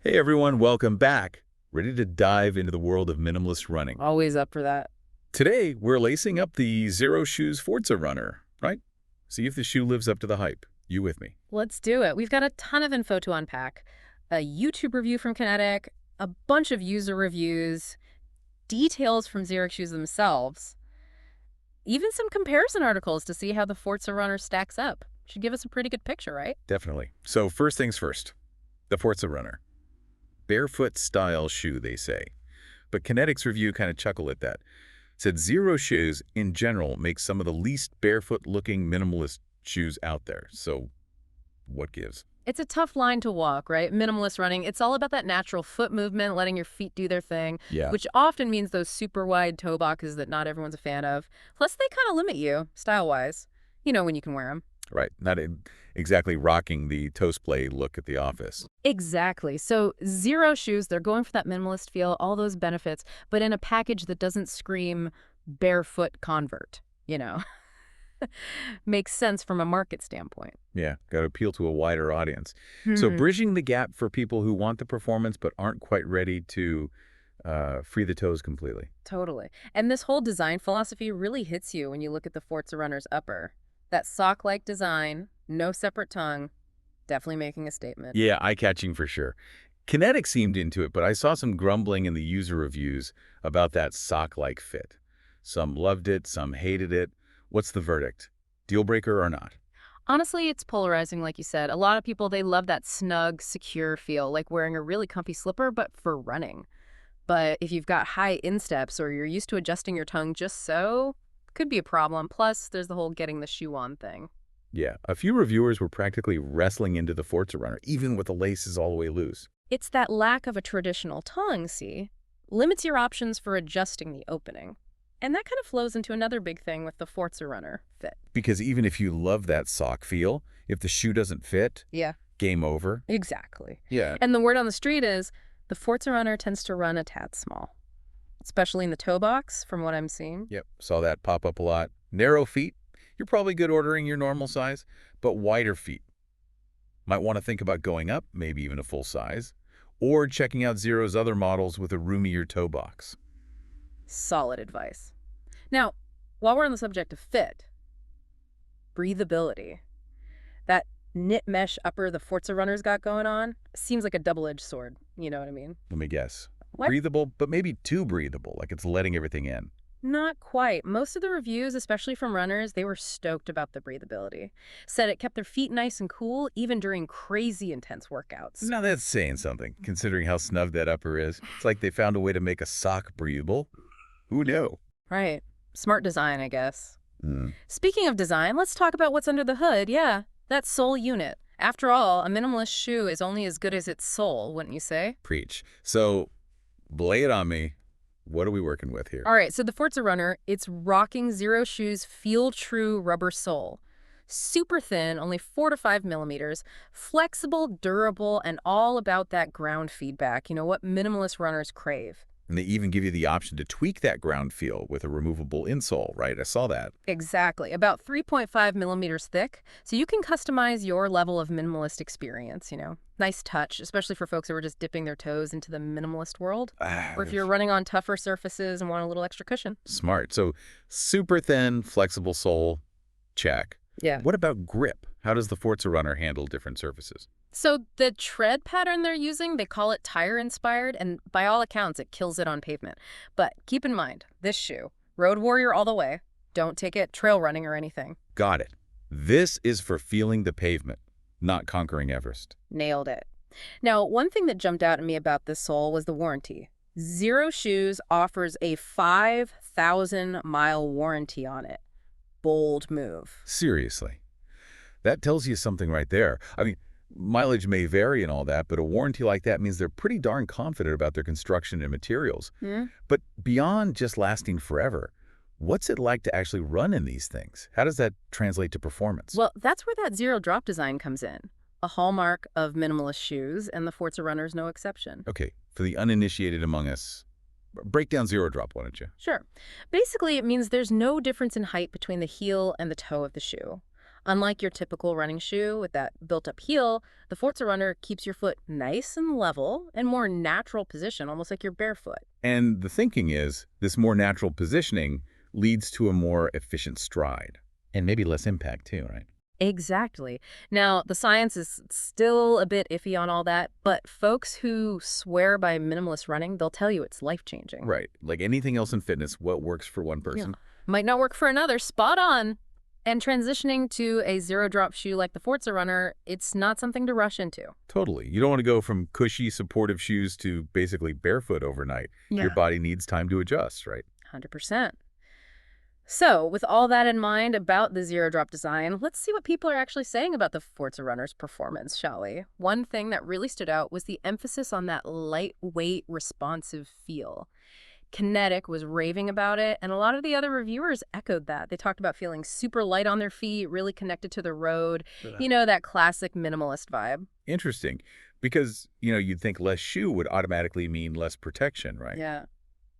Hey everyone, welcome back. Ready to dive into the world of minimalist running. Always up for that. Today, we're lacing up the Xero Shoes Forza Runner, right? See if the shoe lives up to the hype. You with me? Let's do it. We've got a ton of info to unpack. A YouTube review from Kinetic, a bunch of user reviews, details from Xero Shoes themselves, even some comparison articles to see how the Forza Runner stacks up. Should give us a pretty good picture, right? Definitely. So first things first, the Forza Runner. Barefoot-style shoe, they say. But Kinetic's review kind of chuckled at that. Said Xero Shoes, in general, make some of the least barefoot-looking minimalist shoes out there. So what gives? It's a tough line to walk, right? Minimalist running, it's all about that natural foot movement, letting your feet do their thing, Yeah. which often means those super wide toe boxes that not everyone's a fan of. Plus, they kind of limit you, style-wise, when you can wear them. Right. Not exactly rocking the toast play look at the office. Exactly. So Xero Shoes, they're going for that minimalist feel, all those benefits, but in a package that doesn't scream barefoot convert. Makes sense from a market standpoint. Yeah, got to appeal to a wider audience. So Hmm. bridging the gap for people who want the performance but aren't quite ready to free the toes completely. Totally. And this whole design philosophy really hits you when you look at the Forza Runner's upper. That sock-like design, no separate tongue, definitely making a statement. Yeah, eye-catching for sure. Kinetic seemed into it, but I saw some grumbling in the user reviews about that sock-like fit. Some loved it, some hated it. What's the verdict? Deal breaker or not? Honestly, it's polarizing, like you said. A lot of people, they love that snug, secure feel, like wearing a really comfy slipper, but for running. But if you've got high insteps or you're used to adjusting your tongue just so, could be a problem. Plus, there's the whole getting the shoe on thing. Yeah, a few reviewers were practically wrestling into the Forza Runner, even with the laces all the way loose. It's that lack of a traditional tongue, see, limits your options for adjusting the opening. And that kind of flows into another big thing with the Forza Runner fit. Because even if you love that sock feel, if the shoe doesn't fit, Yeah, game over. exactly. Yeah. And the word on the street is the Forza Runner tends to run a tad small, especially in the toe box, from what I'm seeing. Yep, saw that pop up a lot. Narrow feet, you're probably good ordering your normal size, but wider feet. Might want to think about going up, maybe even a full size, or checking out Xero's other models with a roomier toe box. Solid advice. Now, while we're on the subject of fit, breathability. That knit mesh upper the Forza Runner's got going on seems like a double-edged sword. You know what I mean? Let me guess. What? Breathable, but maybe too breathable, like it's letting everything in. Not quite. Most of the reviews, especially from runners, they were stoked about the breathability. Said it kept their feet nice and cool even during crazy intense workouts. Now that's saying something, considering how snug that upper is. It's like they found a way to make a sock breathable. Who knew? Right. Smart design, I guess. Hmm. Speaking of design, let's talk about what's under the hood. Yeah, that sole unit. After all, a minimalist shoe is only as good as its sole, wouldn't you say? Preach. So, lay it on me. What are we working with here? All right, so the Forza Runner, it's rocking Xero Shoes Feel True rubber sole. Super thin, only 4 to 5 millimeters, flexible, durable, and all about that ground feedback. You know what minimalist runners crave. And they even give you the option to tweak that ground feel with a removable insole, right? I saw that. Exactly, about 3.5 millimeters thick, so you can customize your level of minimalist experience. Nice touch, especially for folks who are just dipping their toes into the minimalist world, or if you're running on tougher surfaces and want a little extra cushion. Smart. So super thin, flexible sole, check. Yeah. What about grip? How does the Forza Runner handle different surfaces? So the tread pattern they're using, they call it tire-inspired, and by all accounts, it kills it on pavement. But keep in mind, this shoe, road warrior all the way. Don't take it trail running or anything. Got it. This is for feeling the pavement, not conquering Everest. Nailed it. Now, one thing that jumped out at me about this sole was the warranty. Xero Shoes offers a 5,000-mile warranty on it. Bold move. Seriously. That tells you something right there. I mean, mileage may vary and all that, but a warranty like that means they're pretty darn confident about their construction and materials. Hmm? But beyond just lasting forever, what's it like to actually run in these things? How does that translate to performance? Well, that's where that zero drop design comes in. A hallmark of minimalist shoes, and the Forza Runner is no exception. Okay, for the uninitiated among us, break down Xero drop, why don't you? Sure. Basically, it means there's no difference in height between the heel and the toe of the shoe. Unlike your typical running shoe with that built-up heel, the Forza Runner keeps your foot nice and level and more natural position, almost like you're barefoot. And the thinking is this more natural positioning leads to a more efficient stride. And maybe less impact too, right? Exactly. Now, the science is still a bit iffy on all that, but folks who swear by minimalist running, they'll tell you it's life-changing. Right. Like anything else in fitness, what works for one Yeah. person? Might not work for another. Spot on. And transitioning to a zero-drop shoe like the Forza Runner, it's not something to rush into. Totally. You don't want to go from cushy, supportive shoes to basically barefoot overnight. Your Yeah. body needs time to adjust, right? 100%. So, with all that in mind about the zero-drop design, let's see what people are actually saying about the Forza Runner's performance, shall we? One thing that really stood out was the emphasis on that lightweight, responsive feel. Kinetic was raving about it, and a lot of the other reviewers echoed that. They talked about feeling super light on their feet, really connected to the road. Yeah. You know, that classic minimalist vibe. Interesting. Because, you'd think less shoe would automatically mean less protection, right? Yeah.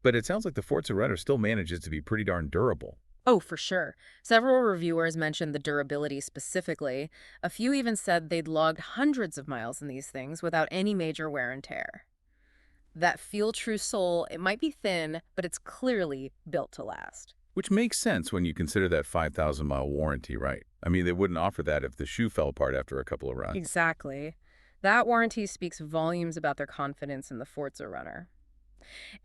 But it sounds like the Forza Runner still manages to be pretty darn durable. Oh, for sure. Several reviewers mentioned the durability specifically. A few even said they'd logged hundreds of miles in these things without any major wear and tear. That feel-true sole, it might be thin, but it's clearly built to last. Which makes sense when you consider that 5,000-mile warranty, right? I mean, they wouldn't offer that if the shoe fell apart after a couple of runs. Exactly. That warranty speaks volumes about their confidence in the Forza Runner.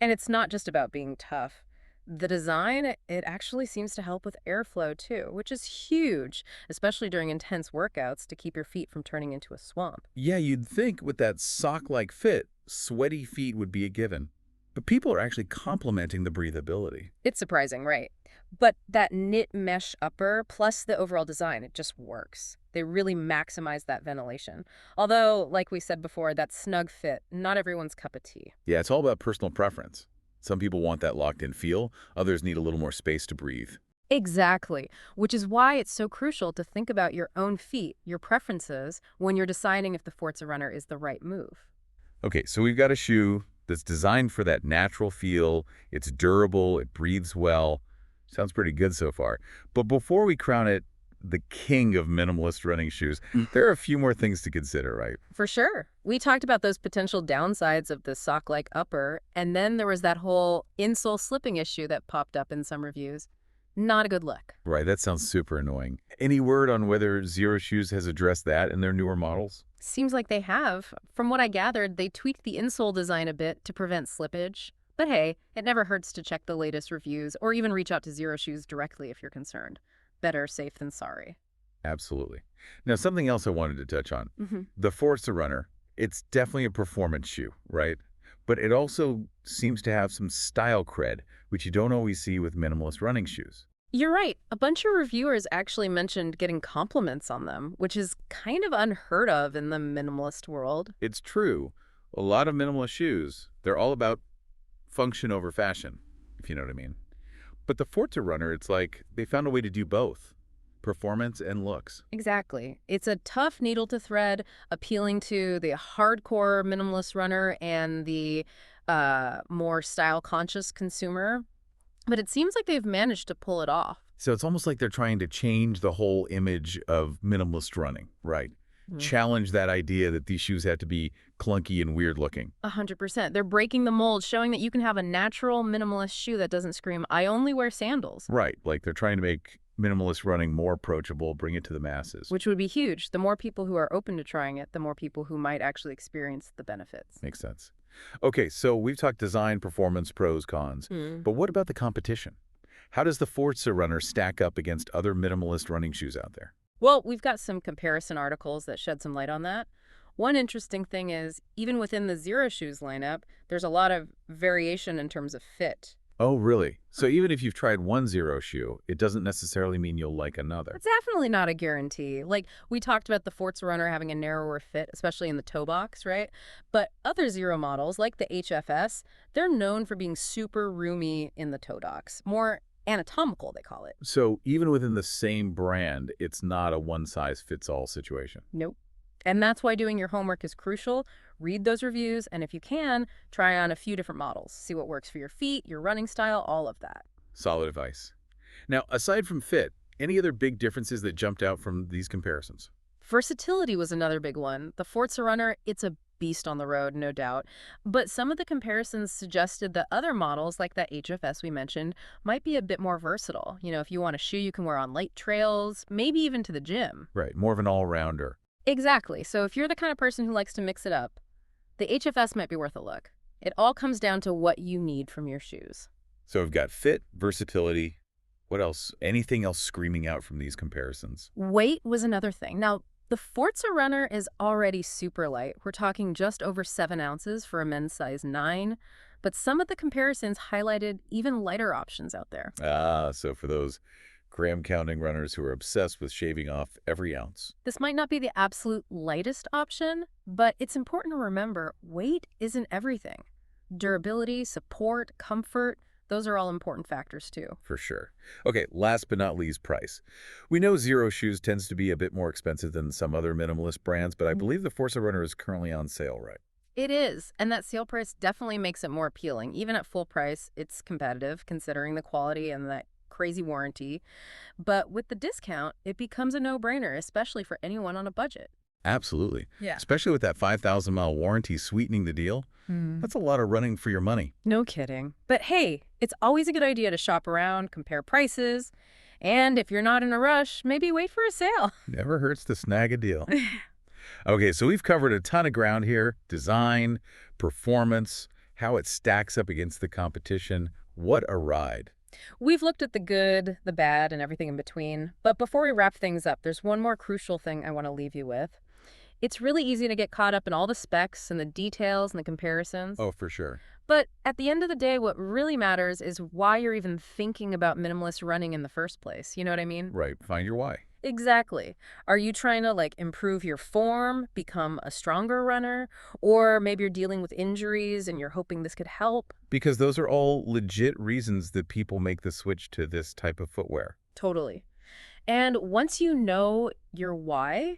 And it's not just about being tough. The design, it actually seems to help with airflow too, which is huge, especially during intense workouts to keep your feet from turning into a swamp. Yeah, you'd think with that sock-like fit, sweaty feet would be a given. But people are actually complimenting the breathability. It's surprising, right? But that knit mesh upper plus the overall design, it just works. They really maximize that ventilation. Although, like we said before, that snug fit, not everyone's cup of tea. Yeah, it's all about personal preference. Some people want that locked-in feel. Others need a little more space to breathe. Exactly, which is why it's so crucial to think about your own feet, your preferences, when you're deciding if the Forza Runner is the right move. Okay, so we've got a shoe that's designed for that natural feel. It's durable. It breathes well. Sounds pretty good so far. But before we crown it the king of minimalist running shoes, there are a few more things to consider, right? For sure. We talked about those potential downsides of the sock-like upper, and then there was that whole insole slipping issue that popped up in some reviews. Not a good look. Right, that sounds super annoying. Any word on whether Xero Shoes has addressed that in their newer models? Seems like they have. From what I gathered, they tweaked the insole design a bit to prevent slippage. But hey, it never hurts to check the latest reviews or even reach out to Xero Shoes directly if you're concerned. Better safe than sorry. Absolutely. Now, something else I wanted to touch on. The Forza Runner, it's definitely a performance shoe, right? But it also seems to have some style cred, which you don't always see with minimalist running shoes. You're right. A bunch of reviewers actually mentioned getting compliments on them, which is kind of unheard of in the minimalist world. It's true. A lot of minimalist shoes, they're all about function over fashion, if you know what I mean. But the Forza Runner, it's like they found a way to do both, performance and looks. Exactly. It's a tough needle to thread, appealing to the hardcore minimalist runner and the more style-conscious consumer. But it seems like they've managed to pull it off. So it's almost like they're trying to change the whole image of minimalist running, right? Challenge that idea that these shoes have to be clunky and weird looking. 100%. They're breaking the mold, showing that you can have a natural minimalist shoe that doesn't scream, I only wear sandals. Right, like they're trying to make minimalist running more approachable, bring it to the masses. Which would be huge. The more people who are open to trying it, the more people who might actually experience the benefits. Makes sense. Okay, so we've talked design, performance, pros, cons. But what about the competition? How does the Forza Runner stack up against other minimalist running shoes out there? Well, we've got some comparison articles that shed some light on that. One interesting thing is, even within the Xero Shoes lineup, there's a lot of variation in terms of fit. Oh, really? So even if you've tried one Xero shoe, it doesn't necessarily mean you'll like another. It's definitely not a guarantee. Like, we talked about the Forza Runner having a narrower fit, especially in the toe box, right? But other Xero models, like the HFS, they're known for being super roomy in the toe docks. More anatomical, they call it. So even within the same brand, it's not a one-size-fits-all situation. Nope. And that's why doing your homework is crucial. Read those reviews, and if you can, try on a few different models. See what works for your feet, your running style, all of that. Solid advice. Now, aside from fit, Any other big differences that jumped out from these comparisons? Versatility was another big one. The Forza Runner, it's a beast on the road, no doubt. But some of the comparisons suggested that other models, like that HFS we mentioned, might be a bit more versatile. If you want a shoe you can wear on light trails, maybe even to the gym. Right, more of an all-rounder. Exactly. So if you're the kind of person who likes to mix it up, the HFS might be worth a look. It all comes down to what you need from your shoes. So we've got fit, versatility. What else? Anything else screaming out from these comparisons? Weight was another thing. Now, the Forza Runner is already super light. We're talking just over 7 ounces for a men's size 9. But some of the comparisons highlighted even lighter options out there. So for those gram-counting runners who are obsessed with shaving off every ounce. This might not be the absolute lightest option, but it's important to remember weight isn't everything. Durability, support, comfort, those are all important factors too. For sure. Okay, last but not least, price. We know Xero shoes tends to be a bit more expensive than some other minimalist brands, but I believe the Forza Runner is currently on sale, right? It is, and that sale price definitely makes it more appealing. Even at full price, it's competitive considering the quality and that crazy warranty. But with the discount, it becomes a no-brainer, especially for anyone on a budget. Absolutely. Yeah. Especially with that 5,000-mile warranty sweetening the deal. That's a lot of running for your money. No kidding. But hey, it's always a good idea to shop around, compare prices, and if you're not in a rush, maybe wait for a sale. Never hurts to snag a deal. Okay, so we've covered a ton of ground here. Design, performance, how it stacks up against the competition. What a ride. We've looked at the good, the bad, and everything in between. But before we wrap things up, there's one more crucial thing I want to leave you with. It's really easy to get caught up in all the specs and the details and the comparisons. Oh, for sure. But at the end of the day, what really matters is why you're even thinking about minimalist running in the first place. You know what I mean? Right. Find your why. Exactly. Are you trying to improve your form, become a stronger runner? Or maybe you're dealing with injuries and you're hoping this could help? Because those are all legit reasons that people make the switch to this type of footwear. Totally. And once you know your why,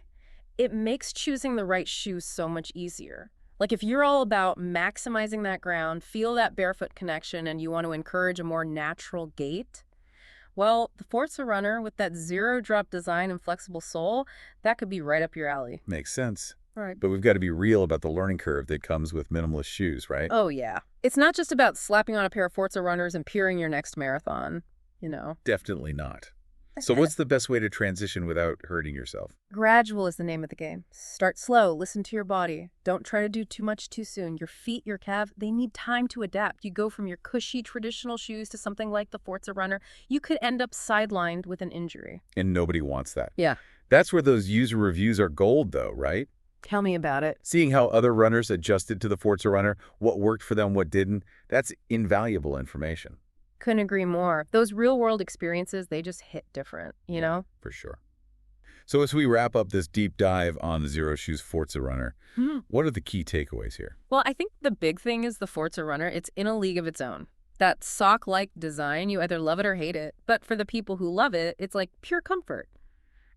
it makes choosing the right shoe so much easier. If you're all about maximizing that ground, feel that barefoot connection, and you want to encourage a more natural gait, well, the Forza Runner with that zero-drop design and flexible sole, that could be right up your alley. Makes sense. Right. But we've got to be real about the learning curve that comes with minimalist shoes, right? Oh, yeah. It's not just about slapping on a pair of Forza Runners and peering your next marathon. Definitely not. So what's the best way to transition without hurting yourself? Gradual is the name of the game. Start slow, listen to your body. Don't try to do too much too soon. Your feet, your calf, they need time to adapt. You go from your cushy traditional shoes to something like the Forza Runner, you could end up sidelined with an injury. And nobody wants that. Yeah. That's where those user reviews are gold, though, right? Tell me about it. Seeing how other runners adjusted to the Forza Runner, what worked for them, what didn't, that's invaluable information. Couldn't agree more. Those real-world experiences, they just hit different. For sure. So as we wrap up this deep dive on the Xero Shoes Forza Runner, what are the key takeaways here? Well, I think the big thing is the Forza Runner. It's in a league of its own. That sock-like design, you either love it or hate it. But for the people who love it, it's like pure comfort.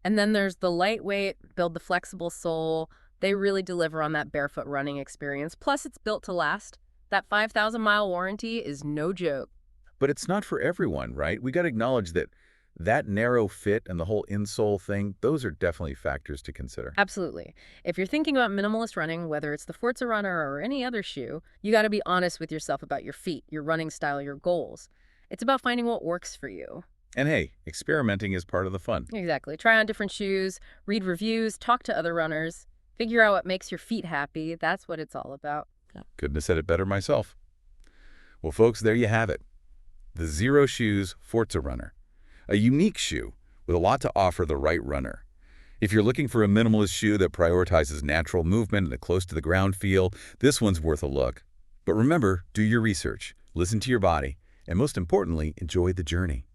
And then there's the lightweight, build the flexible sole. They really deliver on that barefoot running experience. Plus, it's built to last. That 5,000-mile warranty is no joke. But it's not for everyone, right? We got to acknowledge that narrow fit and the whole insole thing, those are definitely factors to consider. Absolutely. If you're thinking about minimalist running, whether it's the Forza Runner or any other shoe, you got to be honest with yourself about your feet, your running style, your goals. It's about finding what works for you. And hey, experimenting is part of the fun. Exactly. Try on different shoes, read reviews, talk to other runners, figure out what makes your feet happy. That's what it's all about. Couldn't have said it better myself. Well, folks, there you have it. The Xero Shoes Forza Runner. A unique shoe with a lot to offer the right runner. If you're looking for a minimalist shoe that prioritizes natural movement and a close-to-the-ground feel, this one's worth a look. But remember, do your research, listen to your body, and most importantly, enjoy the journey.